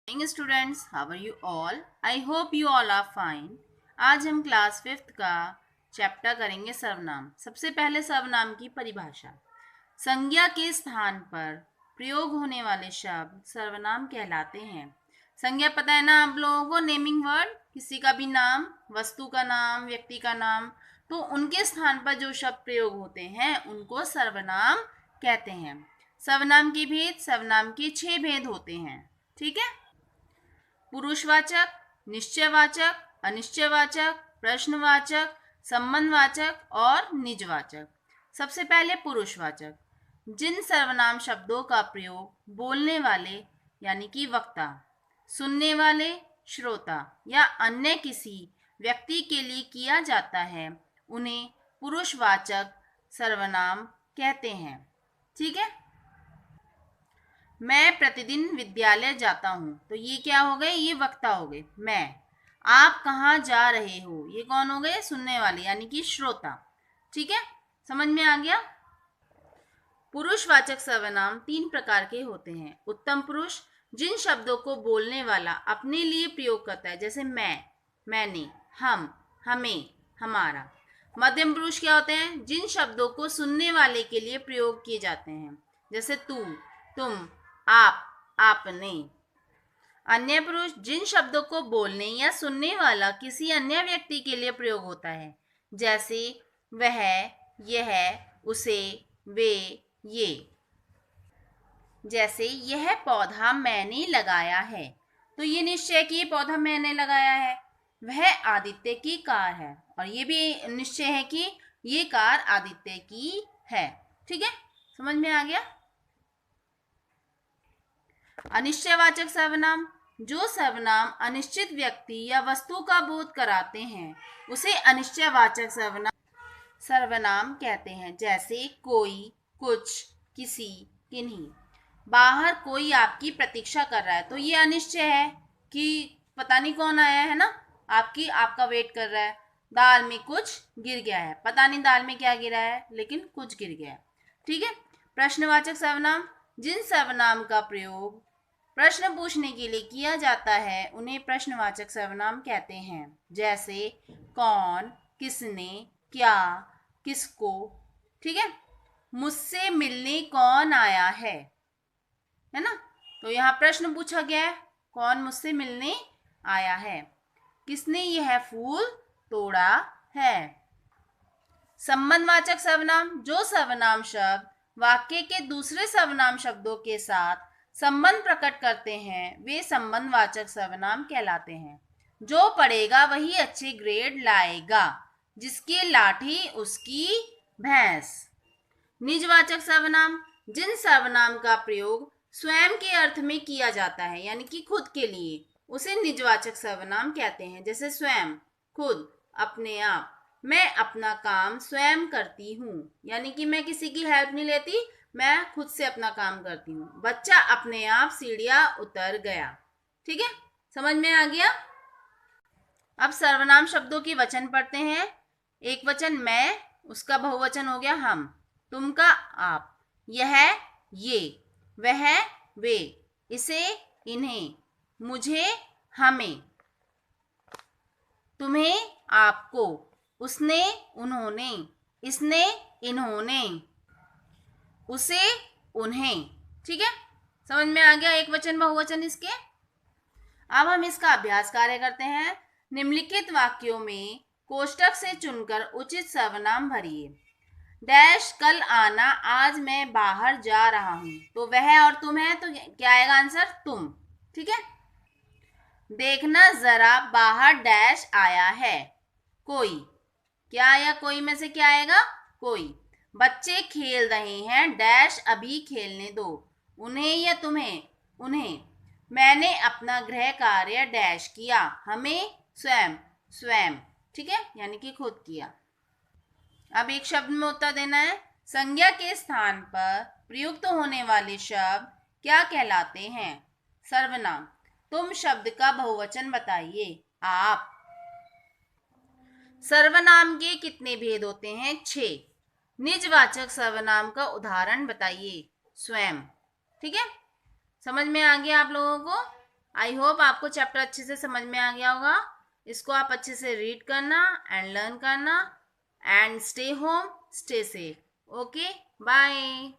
Morning students, how are you all? I hope you all are fine. आज हम class 5th का chapter करेंगे सर्वनाम। सबसे पहले सर्वनाम की परिभाषा। संज्ञा के स्थान पर प्रयोग होने वाले शब्द सर्वनाम कहलाते हैं। संज्ञा पता है ना आप लोगों को? नेमिंग वर्ड, किसी का भी नाम, वस्तु का नाम, व्यक्ति का नाम, तो उनके स्थान पर जो शब्द प्रयोग होते हैं उनको सर्वनाम कहते हैं। सर्वनाम के भेद, सर्वनाम के 6 भेद होते हैं। ठीक है? पुरुषवाचक, निश्चयवाचक, अनिश्चयवाचक, प्रश्नवाचक, संबंधवाचक और निजवाचक। सबसे पहले पुरुषवाचक। जिन सर्वनाम शब्दों का प्रयोग बोलने वाले यानी कि वक्ता, सुनने वाले श्रोता या अन्य किसी व्यक्ति के लिए किया जाता है उन्हें पुरुषवाचक सर्वनाम कहते हैं। ठीक है? मैं प्रतिदिन विद्यालय जाता हूँ, तो ये क्या हो गए? ये वक्ता हो गए मैं। आप कहाँ जा रहे हो? ये कौन हो गए? सुनने वाले यानी कि श्रोता। ठीक है, समझ में आ गया? पुरुषवाचक सर्वनाम 3 प्रकार के होते हैं। उत्तम पुरुष, जिन शब्दों को बोलने वाला अपने लिए प्रयोग करता है, जैसे मैं, मैंने, हम, हमें, हमारा। मध्यम पुरुष क्या होते हैं? जिन शब्दों को सुनने वाले के लिए प्रयोग किए जाते हैं, जैसे तू, तुम, आप, आपने। अन्य पुरुष, जिन शब्दों को बोलने या सुनने वाला किसी अन्य व्यक्ति के लिए प्रयोग होता है, जैसे वह, यह, उसे, वे, ये। जैसे यह पौधा मैंने लगाया है, तो ये निश्चय कि ये पौधा मैंने लगाया है। वह आदित्य की कार है, और ये भी निश्चय है कि ये कार आदित्य की है। ठीक है, समझ में आ गया? अनिश्चयवाचक सर्वनाम, जो सर्वनाम अनिश्चित व्यक्ति या वस्तु का बोध कराते हैं उसे अनिश्चयवाचक सर्वनाम कहते हैं। जैसे कोई, कुछ, किसी, किन्हीं। बाहर कोई आपकी प्रतीक्षा कर रहा है, तो ये अनिश्चय है कि पता नहीं कौन आया है ना, आपका वेट कर रहा है। दाल में कुछ गिर गया है, पता नहीं दाल में क्या गिरा है, लेकिन कुछ गिर गया है। ठीक है। प्रश्नवाचक सर्वनाम, जिन सर्वनाम का प्रयोग प्रश्न पूछने के लिए किया जाता है उन्हें प्रश्नवाचक सर्वनाम कहते हैं। जैसे कौन, किसने, क्या, किसको। ठीक है। मुझसे मिलने कौन आया है ना? तो यहाँ प्रश्न पूछा गया है, कौन मुझसे मिलने आया है। किसने यह फूल तोड़ा है। संबंधवाचक सर्वनाम, जो सर्वनाम शब्द वाक्य के दूसरे सर्वनाम शब्दों के साथ संबंध प्रकट करते हैं वे संबंधवाचक सर्वनाम कहलाते हैं। जो पढ़ेगा वही अच्छे ग्रेड लाएगा, जिसकी लाठी उसकी भैंस। निजवाचक सर्वनाम, जिन सर्वनाम का प्रयोग स्वयं के अर्थ में किया जाता है यानी कि खुद के लिए, उसे निजवाचक सर्वनाम कहते हैं। जैसे स्वयं, खुद, अपने आप। मैं अपना काम स्वयं करती हूँ, यानी कि मैं किसी की हेल्प नहीं लेती, मैं खुद से अपना काम करती हूँ। बच्चा अपने आप सीढ़ियाँ उतर गया। ठीक है, समझ में आ गया? अब सर्वनाम शब्दों की वचन पढ़ते हैं। एक वचन मैं, उसका बहुवचन हो गया हम, तुम का आप, यह ये, वह वे, इसे इन्हें, मुझे हमें, तुम्हें आपको, उसने उन्होंने, इसने इन्होंने, उसे उन्हें। ठीक है, समझ में आ गया एक वचन बहुवचन इसके? अब हम इसका अभ्यास कार्य करते हैं। निम्नलिखित वाक्यों में कोष्टक से चुनकर उचित सर्वनाम भरिए। डैश कल आना, आज मैं बाहर जा रहा हूं, तो वह और तुम है, तो क्या आएगा आंसर? तुम। ठीक है। देखना जरा, बाहर डैश आया है, कोई। क्या आया? कोई में से क्या आएगा? कोई। बच्चे खेल रहे हैं, डैश अभी खेलने दो, उन्हें या तुम्हें? उन्हें। मैंने अपना गृह कार्य डैश किया, हमें? स्वयं, स्वयं। ठीक है, यानी कि खुद किया। अब एक शब्द में उत्तर देना है। संज्ञा के स्थान पर प्रयुक्त होने वाले शब्द क्या कहलाते हैं? सर्वनाम। तुम शब्द का बहुवचन बताइए। आप। सर्वनाम के कितने भेद होते हैं? 6। निजवाचक सर्वनाम का उदाहरण बताइए। स्वयं। ठीक है, समझ में आ गया आप लोगों को? आई होप आपको चैप्टर अच्छे से समझ में आ गया होगा। इसको आप अच्छे से रीड करना एंड लर्न करना and stay home, stay safe. Okay, bye.